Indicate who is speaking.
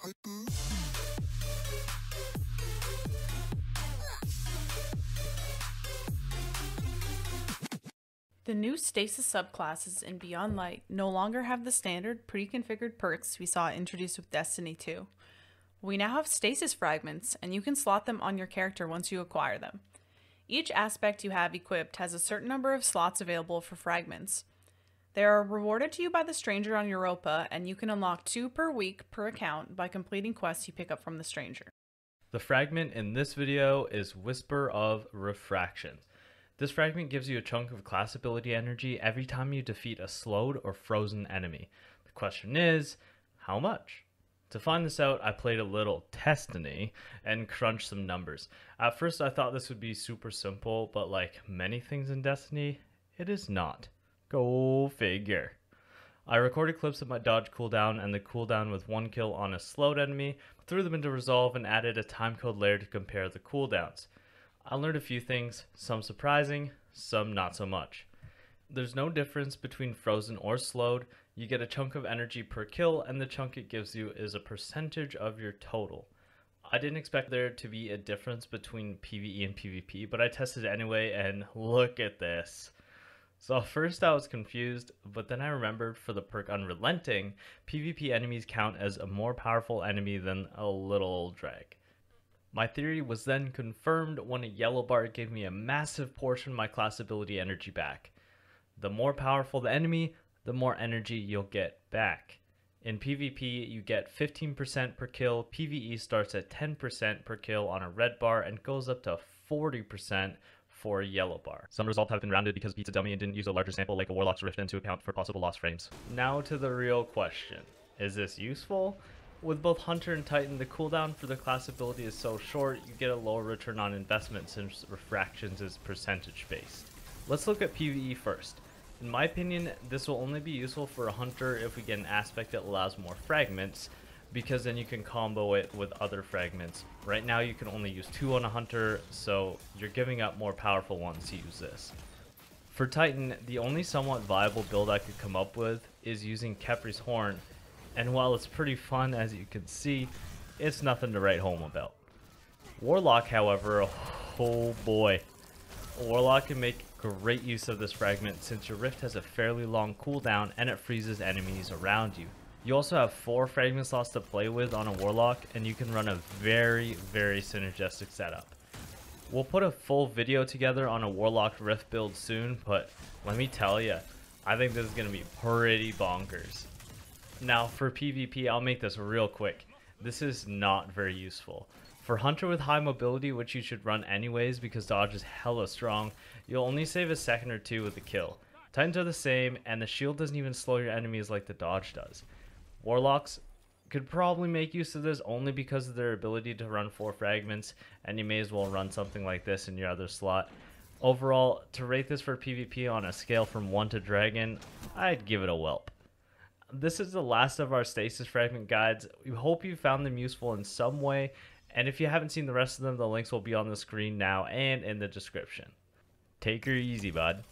Speaker 1: The new Stasis subclasses in Beyond Light no longer have the standard pre-configured perks we saw introduced with Destiny 2. We now have Stasis Fragments, and you can slot them on your character once you acquire them. Each aspect you have equipped has a certain number of slots available for fragments. They are rewarded to you by the stranger on Europa, and you can unlock 2 per week per account by completing quests you pick up from the stranger.
Speaker 2: The fragment in this video is Whisper of Refraction. This fragment gives you a chunk of class ability energy every time you defeat a slowed or frozen enemy. The question is, how much? To find this out, I played a little Destiny and crunched some numbers. At first I thought this would be super simple, but like many things in Destiny, it is not. Go figure. I recorded clips of my dodge cooldown and the cooldown with 1 kill on a slowed enemy, threw them into Resolve and added a timecode layer to compare the cooldowns. I learned a few things, some surprising, some not so much. There's no difference between frozen or slowed. You get a chunk of energy per kill, and the chunk it gives you is a percentage of your total. I didn't expect there to be a difference between PvE and PvP, but I tested it anyway, and look at this. So first I was confused, but then I remembered for the perk Unrelenting, PvP enemies count as a more powerful enemy than a little old drag. My theory was then confirmed when a yellow bar gave me a massive portion of my class ability energy back. The more powerful the enemy, the more energy you'll get back. In PvP, you get 15% per kill. PvE starts at 10% per kill on a red bar and goes up to 40% for a yellow bar. Some results have been rounded because Beat's a dummy and didn't use a larger sample like a Warlock's Rift to account for possible lost frames. Now to the real question. Is this useful? With both Hunter and Titan, the cooldown for the class ability is so short, you get a lower return on investment since Refractions is percentage based. Let's look at PvE first. In my opinion, this will only be useful for a Hunter if we get an aspect that allows more fragments, because then you can combo it with other fragments. Right now you can only use 2 on a Hunter, so you're giving up more powerful ones to use this. For Titan, the only somewhat viable build I could come up with is using Khepri's Horn, and while it's pretty fun as you can see, it's nothing to write home about. Warlock, however, oh boy. Warlock can make great use of this fragment since your Rift has a fairly long cooldown and it freezes enemies around you. You also have 4 fragment slots to play with on a Warlock, and you can run a very synergistic setup. We'll put a full video together on a Warlock Rift build soon, but let me tell you, I think this is going to be pretty bonkers. Now for PvP, I'll make this real quick. This is not very useful. For Hunter with high mobility, which you should run anyways because dodge is hella strong, you'll only save a second or 2 with the kill. Titans are the same, and the shield doesn't even slow your enemies like the dodge does. Warlocks could probably make use of this only because of their ability to run 4 fragments, and you may as well run something like this in your other slot. Overall, to rate this for PvP on a scale from 1 to Dragon, I'd give it a whelp. This is the last of our Stasis Fragment guides. We hope you found them useful in some way, and if you haven't seen the rest of them, the links will be on the screen now and in the description. Take her easy, bud.